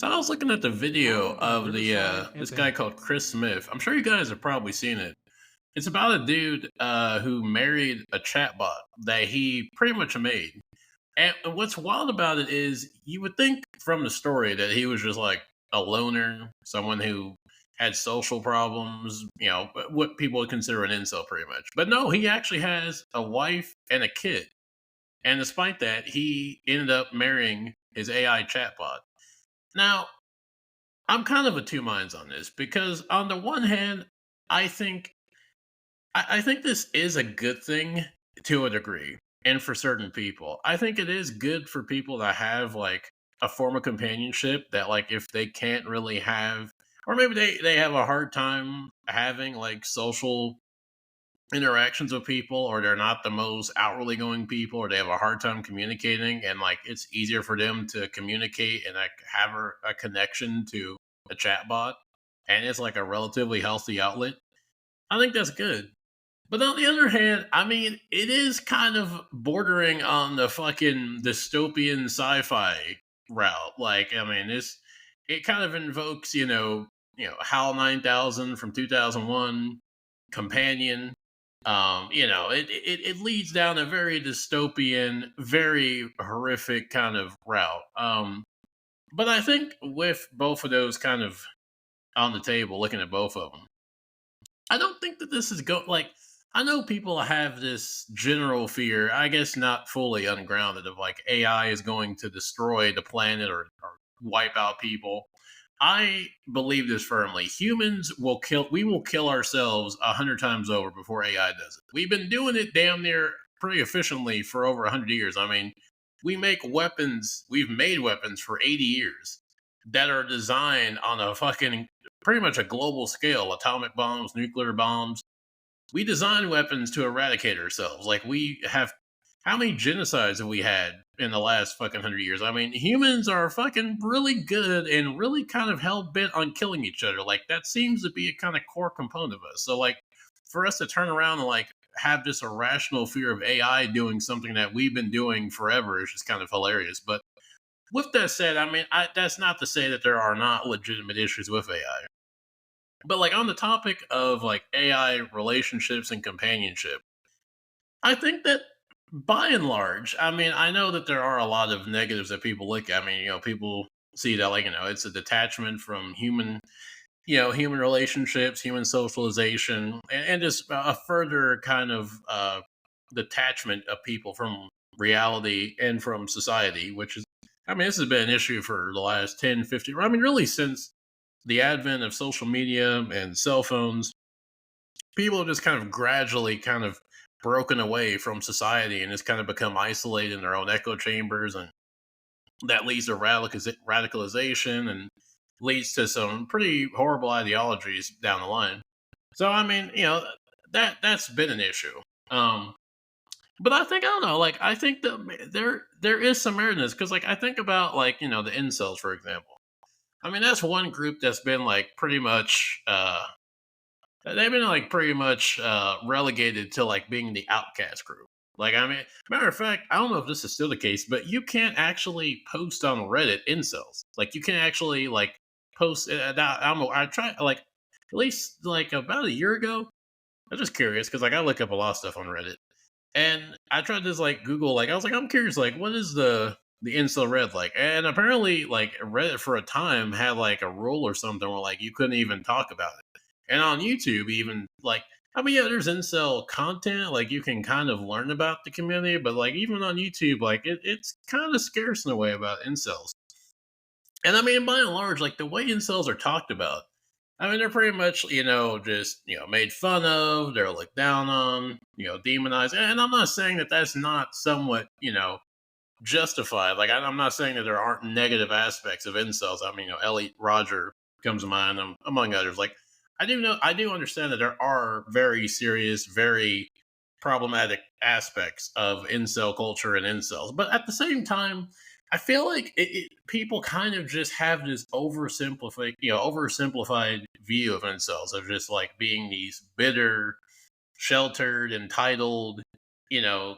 So I was looking at the video Down on of the Riverside at this the guy called Chris Smith. I'm sure you guys have probably seen it. It's about a dude who married a chatbot that he pretty much made. And what's wild about it is you would think from the story that he was just like a loner, someone who had social problems, what people would consider an incel pretty much. But no, he actually has a wife and a kid. And despite that, he ended up marrying his AI chatbot. Now, I'm kind of of two minds on this because on the one hand, I think I think this is a good thing to a degree, and for certain people, I think it is good for people to have like a form of companionship that, like, if they can't really have, or maybe they have a hard time having like social interactions with people, or they're not the most outwardly going people, or they have a hard time communicating, and like it's easier for them to communicate and like have a connection to a chatbot, and it's like a relatively healthy outlet. I think that's good. But on the other hand, I mean, it is kind of bordering on the fucking dystopian sci-fi route. Like, I mean, it kind of invokes, HAL 9000 from 2001, Companion. It leads down a very dystopian, very horrific kind of route. But I think with both of those kind of on the table, looking at both of them, I don't think that this is like. I know people have this general fear, I guess not fully ungrounded, of like AI is going to destroy the planet or wipe out people. I believe this firmly. Humans will kill. We will kill ourselves 100 times over before AI does it. We've been doing it damn near pretty efficiently for over 100 years. I mean, we make weapons. We've made weapons for 80 years that are designed on a fucking pretty much a global scale. Atomic bombs, nuclear bombs. We design weapons to eradicate ourselves. Like, we have, how many genocides have we had in the last fucking 100 years? I mean, humans are fucking really good and really kind of hell bent on killing each other. Like, that seems to be a kind of core component of us. So, like, for us to turn around and like have this irrational fear of AI doing something that we've been doing forever is just kind of hilarious. But with that said, I mean, that's not to say that there are not legitimate issues with AI. But like on the topic of like AI relationships and companionship, I think that by and large, I mean, I know that there are a lot of negatives that people look at. I mean, people see that like, it's a detachment from human relationships, human socialization, and just a further kind of detachment of people from reality and from society, which is, I mean, this has been an issue for the last 10, 50, I mean, really since the advent of social media and cell phones. People have just kind of gradually kind of broken away from society and just kind of become isolated in their own echo chambers, and that leads to radicalization and leads to some pretty horrible ideologies down the line. So I mean, that's been an issue. Um, but I don't know, like I think that there is some merit in this, because like I think about like the incels, for example. I mean, that's one group that's been like pretty much they've been like pretty much relegated to like being the outcast group. Like, I mean, matter of fact, I don't know if this is still the case, but you can't actually post on Reddit incels. Like, you can't actually like post. I don't know. I tried like at least like about a year ago. I'm just curious because like I look up a lot of stuff on Reddit, and I tried to like Google. Like, I was like, I'm curious. Like, what is the incel Red like? And apparently, like Reddit for a time had like a rule or something where like you couldn't even talk about it. And on YouTube, even like, I mean, yeah, there's incel content. Like, you can kind of learn about the community, but like even on YouTube, like it's kind of scarce in a way about incels. And I mean, by and large, like the way incels are talked about, I mean, they're pretty much, just, made fun of, they're looked down on, demonized. And I'm not saying that that's not somewhat, justified. Like, I'm not saying that there aren't negative aspects of incels. I mean, Elliot Roger comes to mind, among others. Like, I do understand that there are very serious, very problematic aspects of incel culture and incels. But at the same time, I feel like people kind of just have this oversimplified view of incels, of just like being these bitter, sheltered, entitled,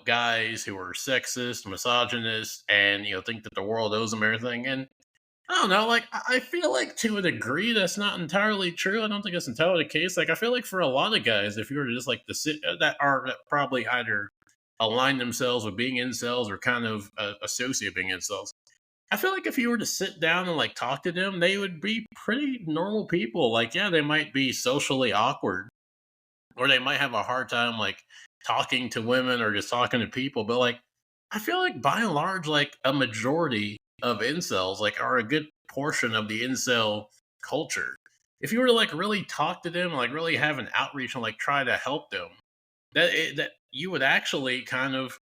guys who are sexist, misogynist, and think that the world owes them everything. And I don't know, like, I feel like to a degree that's not entirely true. I don't think that's entirely the case. Like, I feel like for a lot of guys, if you were to just like the sit that probably either align themselves with being incels or kind of associate being incels, I feel like if you were to sit down and like talk to them, they would be pretty normal people. Like, yeah, they might be socially awkward, or they might have a hard time like talking to women or just talking to people, but like I feel like by and large like a majority of incels like are a good portion of the incel culture. If you were to like really talk to them, like really have an outreach and like try to help them, that you would actually kind of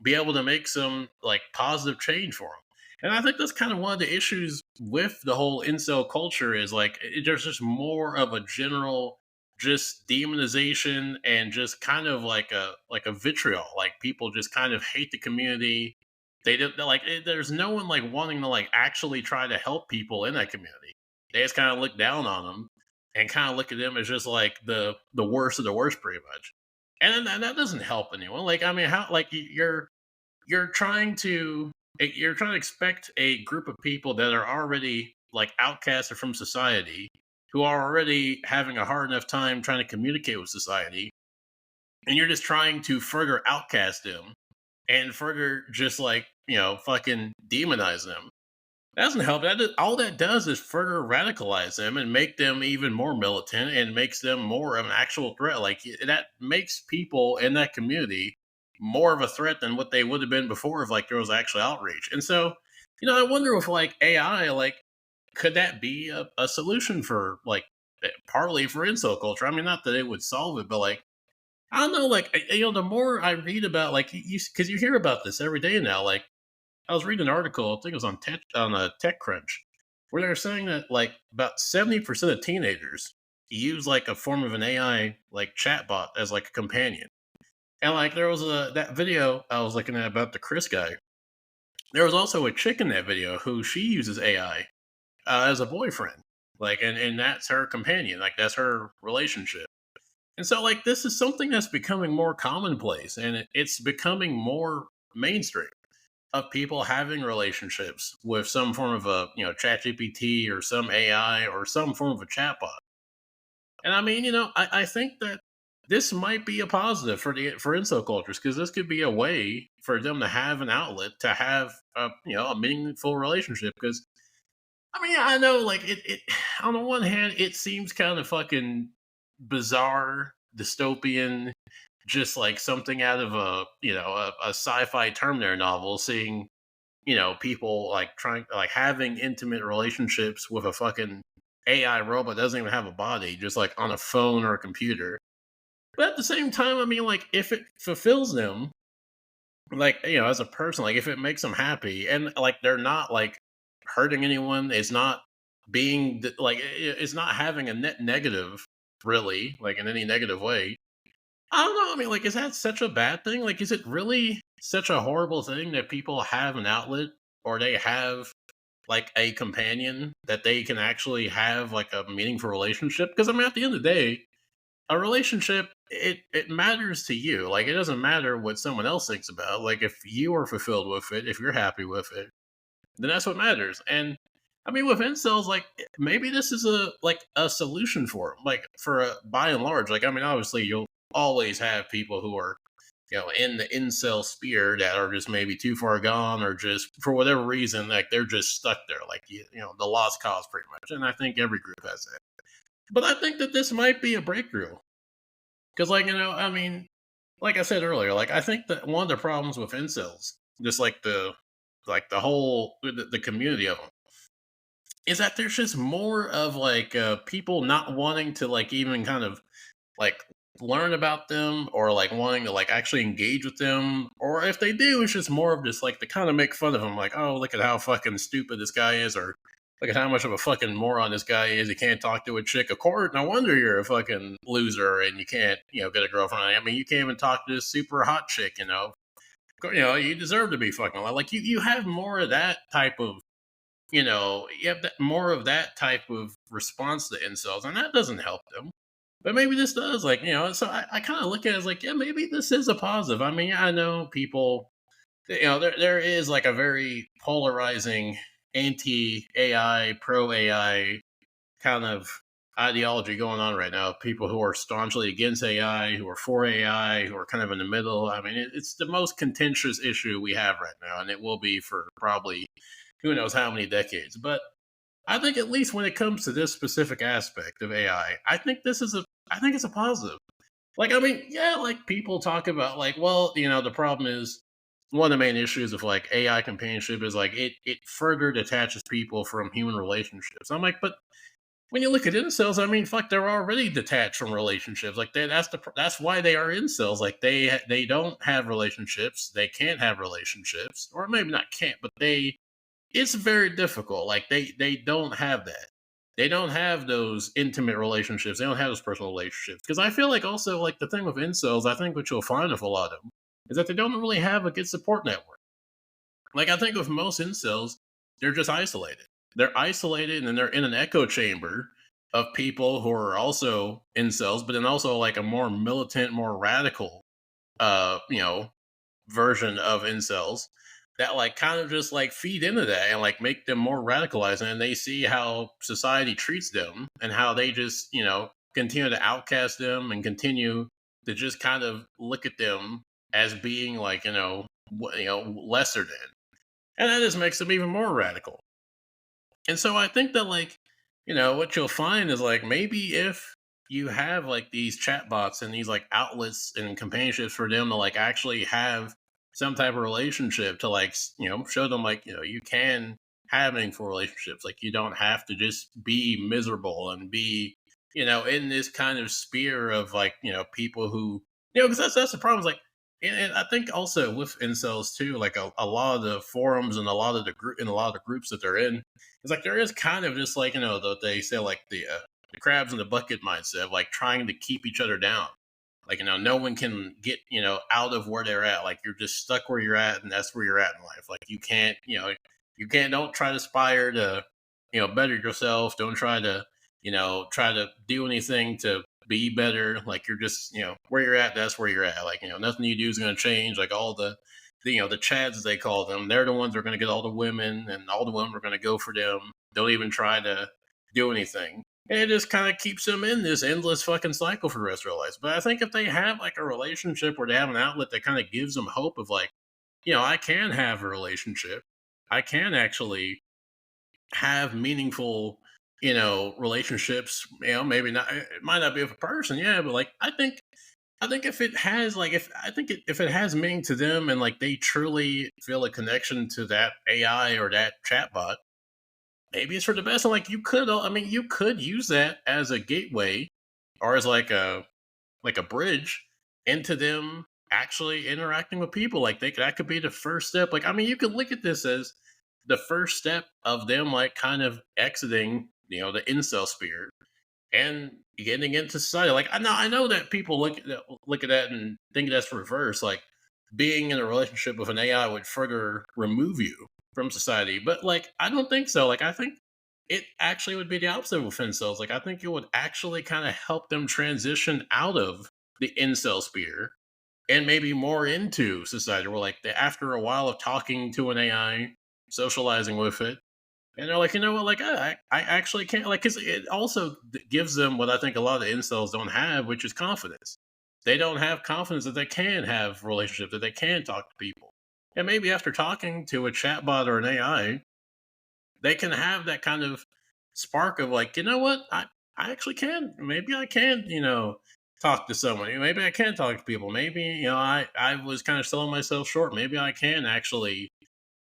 be able to make some like positive change for them. And I think that's kind of one of the issues with the whole incel culture is like there's just more of a general just demonization and just kind of like a vitriol. Like people just kind of hate the community. They don't they're like there's no one like wanting to like actually try to help people in that community. They just kind of look down on them and kind of look at them as just like the worst of the worst, pretty much. And that doesn't help anyone. Like I mean, how like you're trying to you're trying to expect a group of people that are already like outcasted from society, who are already having a hard enough time trying to communicate with society, and you're just trying to further outcast them and further just like fucking demonize them. That doesn't help. All that does is further radicalize them and make them even more militant and makes them more of an actual threat. Like that makes people in that community more of a threat than what they would have been before if like there was actual outreach. And so, I wonder if like AI, like, could that be a solution for like partly for incel culture? I mean, not that it would solve it, but like I don't know, like the more I read about like you because you hear about this every day now, like I was reading an article, I think it was on a TechCrunch, where they were saying that like about 70% of teenagers use like a form of an AI like chatbot as like a companion. And like there was a that video I was looking at about the Chris guy. There was also a chick in that video who she uses AI as a boyfriend, like, and that's her companion, like that's her relationship. And so like this is something that's becoming more commonplace, and it's becoming more mainstream of people having relationships with some form of a chat GPT or some AI or some form of a chatbot. And I mean, I think that this might be a positive for incel cultures, because this could be a way for them to have an outlet to have a meaningful relationship. Because I mean, I know like it on the one hand it seems kind of fucking bizarre, dystopian, just like something out of a sci-fi Terminator novel, seeing people like trying like having intimate relationships with a fucking AI robot that doesn't even have a body, just like on a phone or a computer. But at the same time, I mean, like if it fulfills them, like as a person, like if it makes them happy and like they're not like hurting anyone, it's not like it's not having a net negative, really, like in any negative way. I don't know. I mean, like, is that such a bad thing? Like, is it really such a horrible thing that people have an outlet, or they have like a companion that they can actually have like a meaningful relationship? Because I mean, at the end of the day, a relationship it matters to you. Like, it doesn't matter what someone else thinks about. Like, if you are fulfilled with it, if you're happy with it, then that's what matters. And I mean, with incels, like maybe this is a solution for them. Like for by and large, like I mean, obviously you'll always have people who are in the incel sphere that are just maybe too far gone, or just for whatever reason like they're just stuck there, like the lost cause, pretty much. And I think every group has that. But I think that this might be a breakthrough, because like I mean, like I said earlier, like I think that one of the problems with incels, just like the whole the community of them, is that there's just more of like people not wanting to like even kind of like learn about them, or like wanting to like actually engage with them, or if they do, it's just more of just like to kind of make fun of them, like, oh, look at how fucking stupid this guy is, or look at how much of a fucking moron this guy is. He can't talk to a chick. Of course, no wonder you're a fucking loser and you can't get a girlfriend. I mean, you can't even talk to this super hot chick. You deserve to be fucking like you have more of that type of you have more of that type of response to incels, and that doesn't help them. But maybe this does, like, so I kind of look at it as like, yeah, maybe this is a positive. I mean, I know people, there is like a very polarizing, anti AI, pro AI kind of ideology going on right now. People who are staunchly against AI, who are for AI, who are kind of in the middle. I mean, it's the most contentious issue we have right now, and it will be for probably who knows how many decades. But I think at least when it comes to this specific aspect of AI, I think it's a positive. Like, I mean, yeah, like people talk about like, well, the problem is one of the main issues of like AI companionship is like it further detaches people from human relationships. I'm like, but when you look at incels, I mean, fuck, they're already detached from relationships. Like that's why they are incels. Like they don't have relationships. They can't have relationships, or maybe not can't, but it's very difficult. Like they don't have that. They don't have those intimate relationships. They don't have those personal relationships. Because I feel like also like the thing with incels, I think what you'll find with a lot of them is that they don't really have a good support network. Like I think with most incels, they're just isolated. They're isolated and then they're in an echo chamber of people who are also incels, but then also like a more militant, more radical uh, you know, version of incels that like kind of just like feed into that and like make them more radicalized, and they see how society treats them and how they just continue to outcast them and continue to just kind of look at them as being like lesser than, and that just makes them even more radical. And so I think that like, what you'll find is like maybe if you have like these chatbots and these like outlets and companionships for them to like actually have some type of relationship to like show them like you can have meaningful relationships, like you don't have to just be miserable and be in this kind of sphere of like people who because that's the problem is like, and I think also with incels too, like a lot of the forums and a lot of the group and a lot of the groups that they're in, it's like there is kind of just like they say like the crabs in the bucket mindset of like trying to keep each other down. Like no one can get out of where they're at. Like you're just stuck where you're at, and that's where you're at in life. Like you can't don't try to aspire to better yourself. Don't try to try to do anything to be better. Like you're just where you're at. That's where you're at. Like nothing you do is going to change. Like all the chads as they call them, they're the ones that are going to get all the women, and all the women are going to go for them. Don't even try to do anything. And it just kind of keeps them in this endless fucking cycle for the rest of their lives. But I think if they have like a relationship where they have an outlet that kind of gives them hope of like, I can have a relationship. I can actually have meaningful, relationships. Maybe not. It might not be with a person, yeah, but like I think if it has like if it has meaning to them and like they truly feel a connection to that AI or that chatbot, maybe it's for the best. And like you could use that as a gateway or as like a bridge into them actually interacting with people. Like that could be the first step. Like I mean, you could look at this as the first step of them like kind of exiting, the incel sphere and getting into society. Like I know that people look at that and think that's reverse. Like being in a relationship with an AI would further remove you from society, but like I don't think so. Like I think it actually would be the opposite with incels. Like I think it would actually kind of help them transition out of the incel sphere and maybe more into society. Where like after a while of talking to an AI, socializing with it, and they're like, you know what, like I actually can't, like, because it also gives them what I think a lot of incels don't have, which is confidence. They don't have confidence that they can have relationships, that they can talk to people. And maybe after talking to a chatbot or an AI, they can have that kind of spark of like, you know what, I actually can. Maybe I can, talk to someone. Maybe I can talk to people. Maybe, I was kind of selling myself short. Maybe I can actually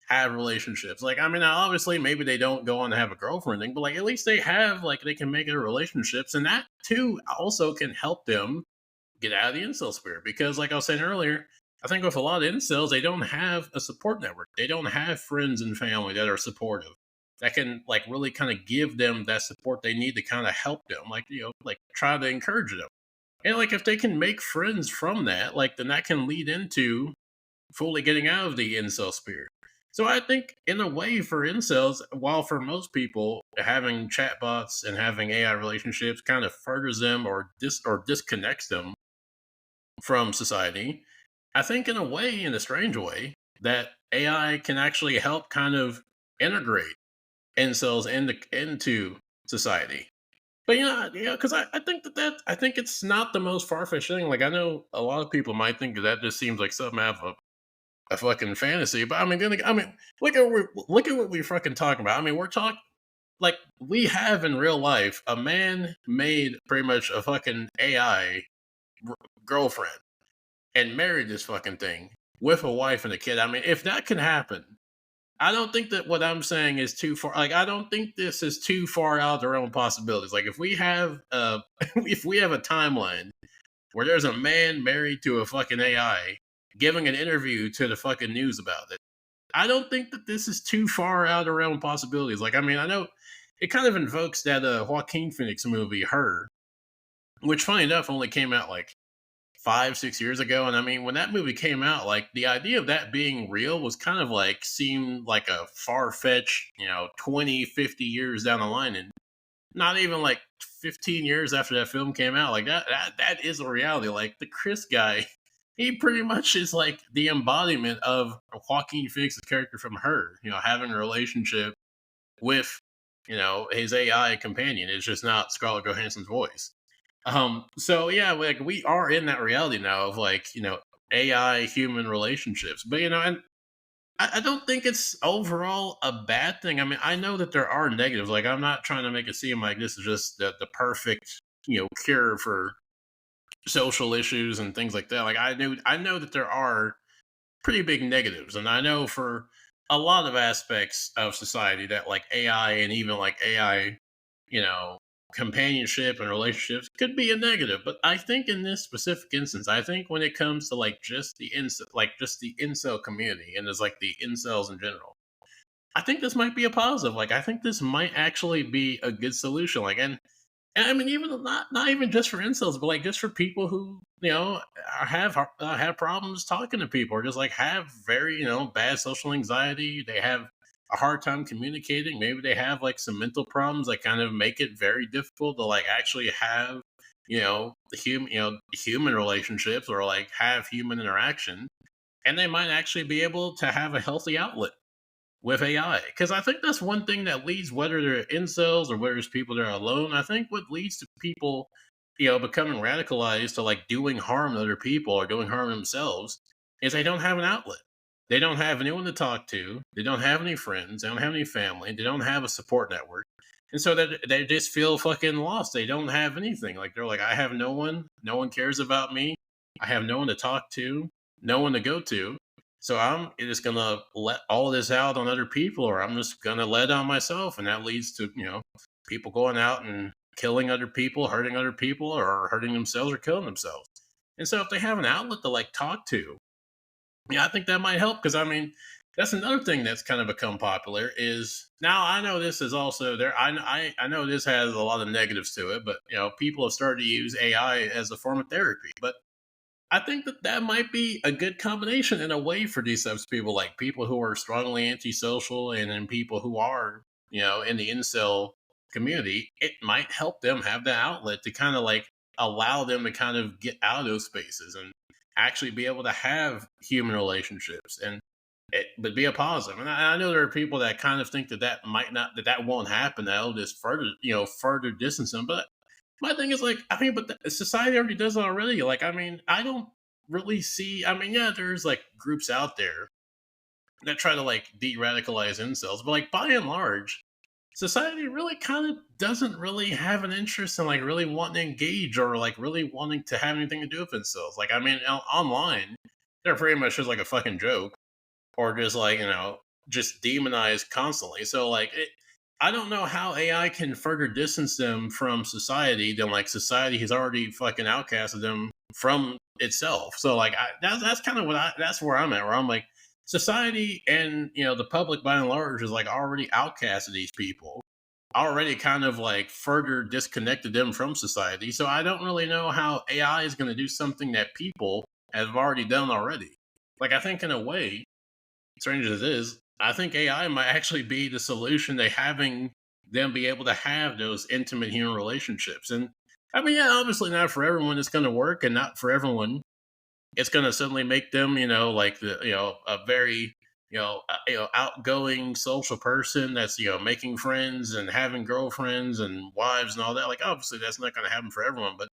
have relationships. Like, I mean, obviously, maybe they don't go on to have a girlfriend thing, but like, at least they have, like, they can make it relationships. And that too also can help them get out of the incel sphere. Because, like I was saying earlier, I think with a lot of incels, they don't have a support network. They don't have friends and family that are supportive, that can, like, really kind of give them that support they need to kind of help them, like, like try to encourage them. And, like, if they can make friends from that, like, then that can lead into fully getting out of the incel sphere. So I think, in a way, for incels, while for most people having chatbots and having AI relationships kind of furthers them or disconnects them from society, I think in a way, in a strange way, that AI can actually help kind of integrate. incels into society. But because I think I think it's not the most far fetched thing. Like I know a lot of people might think that just seems like something out of a fucking fantasy. But I mean, I mean, look at what we're fucking talking about. I mean, we're talking like we have in real life a man made pretty much a fucking AI girlfriend and married this fucking thing with a wife and a kid. I mean, if that can happen, I don't think that what I'm saying is too far. Like, I don't think this is too far out of the realm of possibilities. Like, if we have if we have a timeline where there's a man married to a fucking AI giving an interview to the fucking news about it, I don't think that this is too far out of the realm of possibilities. Like, I mean, I know it kind of invokes that Joaquin Phoenix movie, Her, which, funny enough, only came out like 5, 6 years ago. And I mean, when that movie came out, like the idea of that being real was kind of like seemed like a far fetched, 20, 50 years down the line. And not even like 15 years after that film came out, like that is a reality. Like the Chris guy, he pretty much is like the embodiment of Joaquin Phoenix's character from Her, having a relationship with, his AI companion. It's just not Scarlett Johansson's voice. So yeah, like we are in that reality now of like, AI human relationships. But and I don't think it's overall a bad thing. I mean, I know that there are negatives. Like I'm not trying to make it seem like this is just the perfect, cure for social issues and things like that. Like I know that there are pretty big negatives. And I know for a lot of aspects of society that like AI and even like AI, you know, companionship and relationships could be a negative. But I think in this specific instance, I think when it comes to like just the incel community and there's like the incels in general, I think this might be a positive. Like I think this might actually be a good solution. Like and I mean, even not even just for incels, but like just for people who have problems talking to people, or just like have very bad social anxiety. They have a hard time communicating. Maybe they have like some mental problems that kind of make it very difficult to like actually have human relationships or like have human interaction. And they might actually be able to have a healthy outlet with AI. Because I think that's one thing that leads, whether they're incels or whether it's people that are alone, I think what leads to people, becoming radicalized to like doing harm to other people or doing harm to themselves is they don't have an outlet. They don't have anyone to talk to. They don't have any friends. They don't have any family. They don't have a support network. And so that they just feel fucking lost. They don't have anything. Like they're like, I have no one. No one cares about me. I have no one to talk to. No one to go to. So I'm just gonna let all this out on other people, or I'm just gonna let it on myself, and that leads to people going out and killing other people, hurting other people, or hurting themselves or killing themselves. And so if they have an outlet to like talk to, yeah, I think that might help because I mean that's another thing that's kind of become popular is now I know this is also there. I know this has a lot of negatives to it, but people have started to use AI as a form of therapy, but I think that that might be a good combination in a way for these types of people, like people who are strongly antisocial and then people who are, in the incel community. It might help them have the outlet to kind of like allow them to kind of get out of those spaces and actually be able to have human relationships and but be a positive. And I know there are people that kind of think that that might not that won't happen. That'll just further further distance them. But my thing is like, I mean, but society already does it already. Like, I mean, I don't really see. I mean, yeah, there's like groups out there that try to like de-radicalize incels, but like by and large, society really kind of doesn't really have an interest in like really wanting to engage or like really wanting to have anything to do with incels. Like, I mean, online, they're pretty much just like a fucking joke or just like just demonized constantly. So like I don't know how AI can further distance them from society than like society has already fucking outcasted them from itself. So like that's kind of that's where I'm at. Where I'm like society and the public by and large is like already outcasted these people, already kind of like further disconnected them from society. So I don't really know how AI is going to do something that people have already done already. Like I think in a way, strange as it is, I think AI might actually be the solution to having them be able to have those intimate human relationships. And I mean, yeah, obviously not for everyone it's going to work, and not for everyone it's going to suddenly make them, like a very outgoing social person that's making friends and having girlfriends and wives and all that. Like obviously that's not going to happen for everyone, but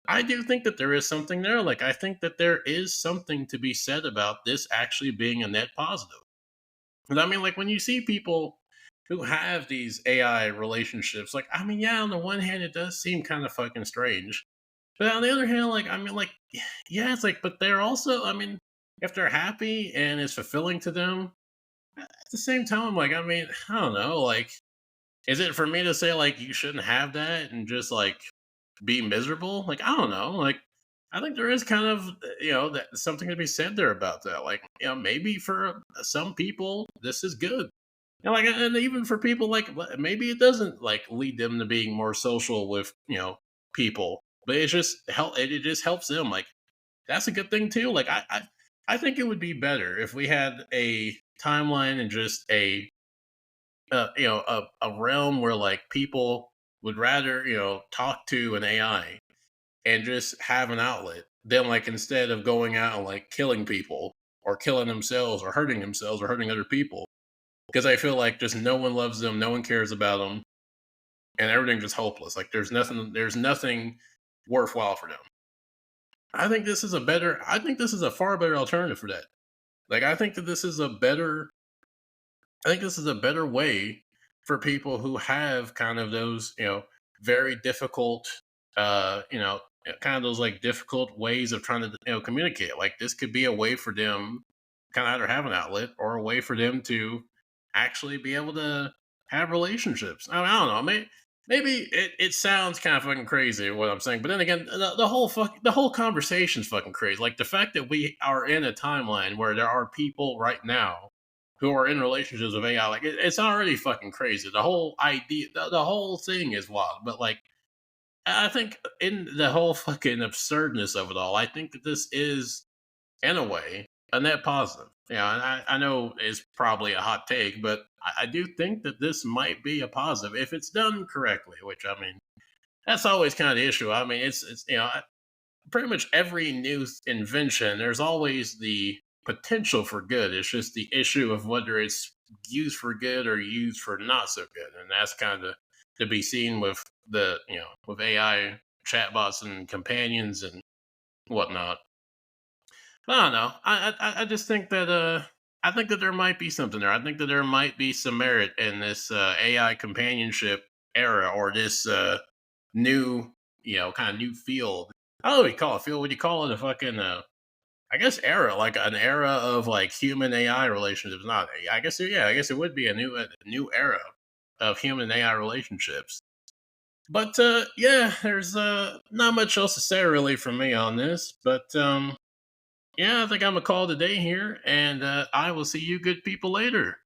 I do think that there is something there. Like I think that there is something to be said about this actually being a net positive. And I mean, like when you see people who have these AI relationships, like I mean, yeah, on the one hand, it does seem kind of fucking strange, but on the other hand, like I mean, like yeah, it's like, but they're also, I mean, if they're happy and it's fulfilling to them, at the same time, like I mean, I don't know, like, is it for me to say like you shouldn't have that and just like be miserable? Like I don't know, like. I think there is kind of, that something to be said there about that. Like, maybe for some people, this is good. And like, and even for people like maybe it doesn't like lead them to being more social with people, but it's just help. It just helps them. Like that's a good thing too. Like I think it would be better if we had a timeline and just a realm where like people would rather talk to an AI and just have an outlet than like instead of going out and like killing people or killing themselves or hurting other people because I feel like just no one loves them, no one cares about them, and everything's just hopeless. Like there's nothing worthwhile for them. I think this is a far better alternative for that. Like I think this is a better way for people who have kind of those, very difficult, kind of those like difficult ways of trying to, communicate. Like this could be a way for them kind of either have an outlet or a way for them to actually be able to have relationships. I don't know. Maybe it sounds kind of fucking crazy what I'm saying, but then again, the whole conversation's fucking crazy. Like the fact that we are in a timeline where there are people right now who are in relationships with AI, like it's already fucking crazy. The whole idea, the whole thing is wild. But like, I think in the whole fucking absurdness of it all, I think that this is, in a way, a net positive. And I know it's probably a hot take, but I do think that this might be a positive if it's done correctly. Which I mean, that's always kind of the issue. I mean, it's pretty much every new invention, there's always the potential for good. It's just the issue of whether it's used for good or used for not so good, and that's kind of to be seen with with AI chatbots and companions and whatnot. But I don't know. I just think that I think that there might be something there. I think that there might be some merit in this AI companionship era or this new kind of new field. I don't know what you call it. Field? Would you call it a fucking I guess era, like an era of like human AI relationships? Not. I guess yeah. I guess it would be a new era of human AI relationships. But yeah, there's not much else to say really from me on this. But yeah, I think I'm gonna call today here, and I will see you good people later.